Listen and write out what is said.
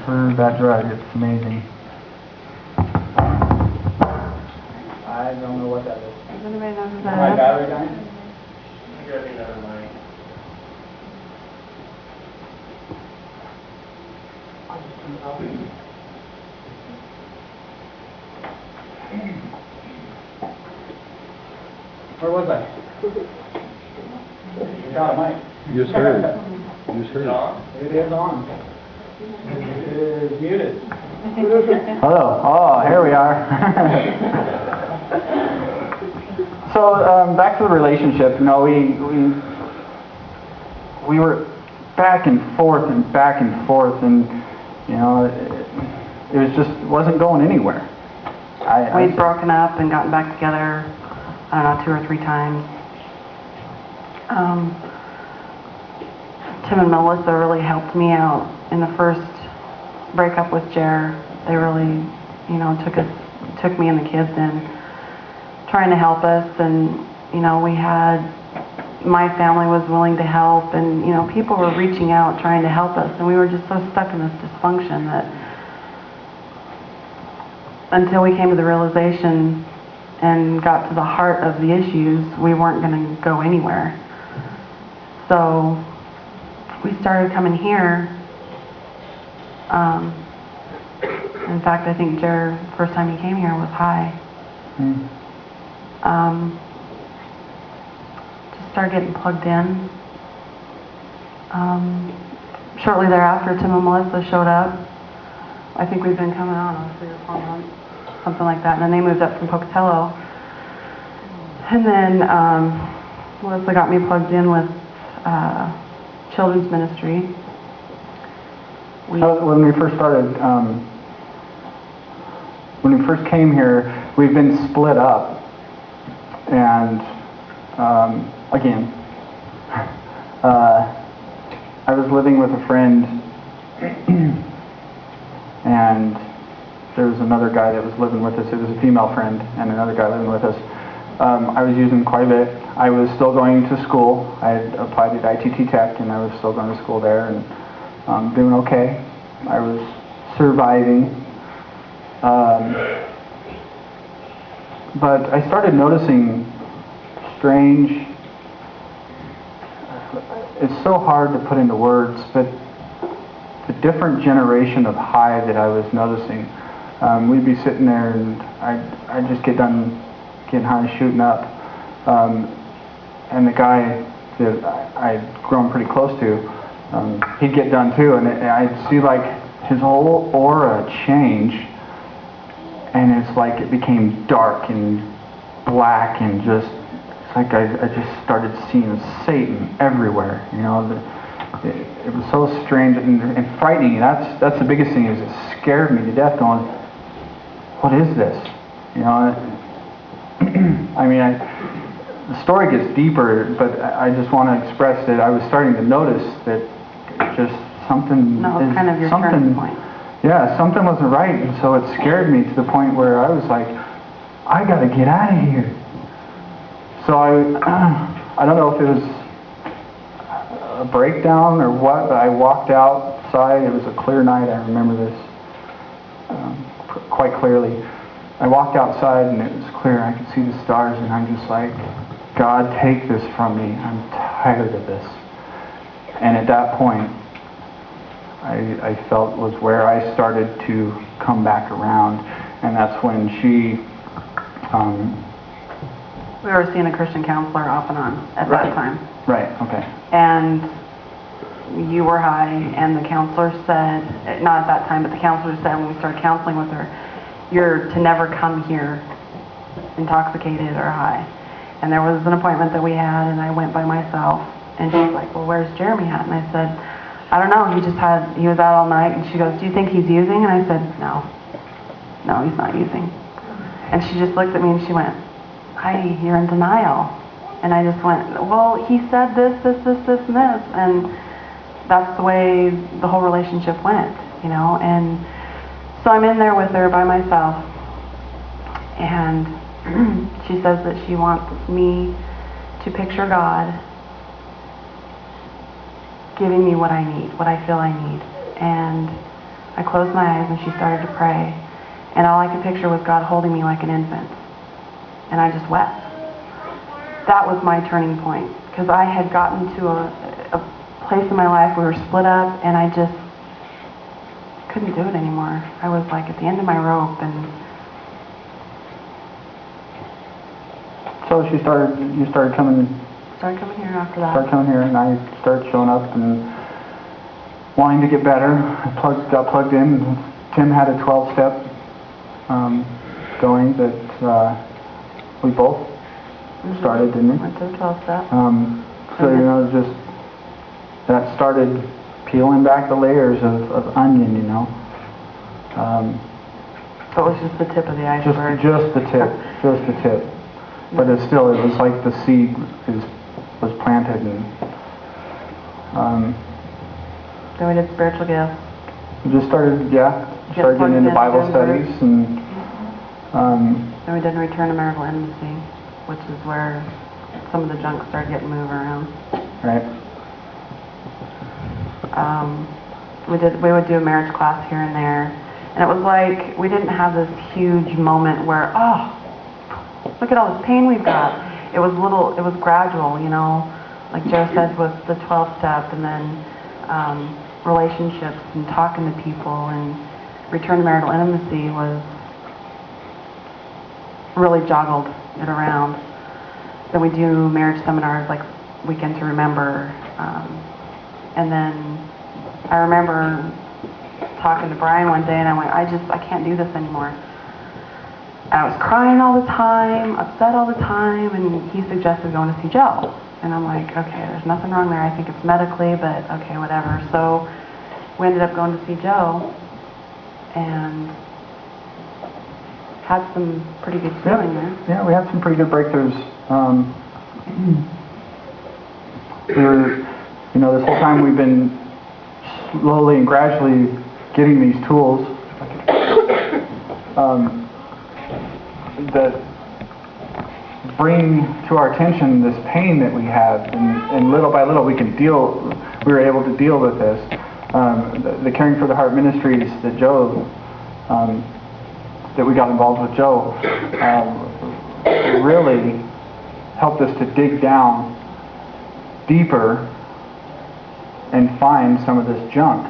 for that drug. It's amazing. I don't know what that is. Does anybody know who Is that my is? battery dying? I'm grabbing another mic. I'll just turn it off. Where was I? Got a mic. You just heard. You just Is heard. it on? It is on. It is muted. Hello. Oh, here we are. So back to the relationship. You know, we were back and forth, and you know, it was just wasn't going anywhere. We'd broken up and gotten back together, I don't know, 2 or 3 times. Tim and Melissa really helped me out in the first breakup with Jer. They really, you know, took me and the kids in, trying to help us, and you know, my family was willing to help, and you know, people were reaching out trying to help us, and we were just so stuck in this dysfunction that until we came to the realization and got to the heart of the issues, we weren't going to go anywhere. So we started coming here. In fact, I think Jer, first time he came here, was high. Just started getting plugged in. Shortly thereafter, Tim and Melissa showed up. I think we've been coming on 3 or 4 months, something like that. And then they moved up from Pocatello. And then Melissa got me plugged in with children's ministry. When we first started, when we first came here, we've been split up. And again, I was living with a friend, and there was another guy that was living with us. It was a female friend and another guy living with us. I was using quite a bit. I was still going to school. I had applied at ITT Tech, and I was still going to school there, and doing okay. I was surviving. But I started noticing strange, it's so hard to put into words, but the different generation of high that I was noticing. We'd be sitting there, and I'd just get done getting high and shooting up. And the guy that I'd grown pretty close to, he'd get done too, and I'd see like his whole aura change, and it's like it became dark and black, and just, it's like I just started seeing Satan everywhere, you know. It was so strange and frightening. That's the biggest thing, is it scared me to death, going, what is this? You know, I mean, the story gets deeper, but I just want to express that I was starting to notice that just something kind of your turning point. Yeah, something wasn't right, and so it scared me to the point where I was like, I got to get out of here. So I don't know if it was a breakdown or what, but I walked outside. It was a clear night. I remember this quite clearly. I walked outside, and it was clear. I could see the stars, and I'm just like, God, take this from me. I'm tired of this. And at that point, I felt was where I started to come back around, and that's when she... we were seeing a Christian counselor off and on at that time. Right, okay. And you were high, and the counselor said, not at that time, but the counselor said when we started counseling with her, you're to never come here intoxicated or high. And there was an appointment that we had, and I went by myself, and she's like, well, where's Jeremy at? And I said, I don't know, he was out all night. And she goes, do you think he's using? And I said, no, he's not using. And she just looked at me and she went, Heidi, you're in denial. And I just went, well, he said this, and this. And that's the way the whole relationship went, you know. And so I'm in there with her by myself, and she says that she wants me to picture God giving me what I need, what I feel I need. And I closed my eyes and she started to pray. And all I could picture was God holding me like an infant. And I just wept. That was my turning point. Because I had gotten to a place in my life where we were split up and I just couldn't do it anymore. I was like at the end of my rope. And So you started coming here after that. Started coming here, and I started showing up and wanting to get better. I got plugged in. Tim had a 12-step going that we both started, didn't we? Went to the 12-step. So, you know, just that started peeling back the layers of onion, you know. So it was just the tip of the iceberg. Just the tip. But it was like the seed was planted, and then we did spiritual gifts. we just started getting into Bible studies, and then we did return to marital intimacy, which is where some of the junk started getting moved around. right. We would do a marriage class here and there, and it was like we didn't have this huge moment where, oh, look at all this pain we've got. It was gradual, you know, like Joe said, with the 12-step, and then relationships and talking to people, and return to marital intimacy was really joggled it around. Then we do marriage seminars like Weekend to Remember, and then I remember talking to Brian one day, and I went, I can't do this anymore. I was crying all the time, upset all the time, and he suggested going to see Joe. And I'm like, okay, there's nothing wrong there. I think it's medically, but okay, whatever. So we ended up going to see Joe and had some pretty good feeling there. Yeah, we had some pretty good breakthroughs. We were, you know, this whole time we've been slowly and gradually getting these tools that bring to our attention this pain that we have, and little by little we were able to deal with this. The Caring for the Heart ministries that Joe, that we got involved with Joe, really helped us to dig down deeper and find some of this junk.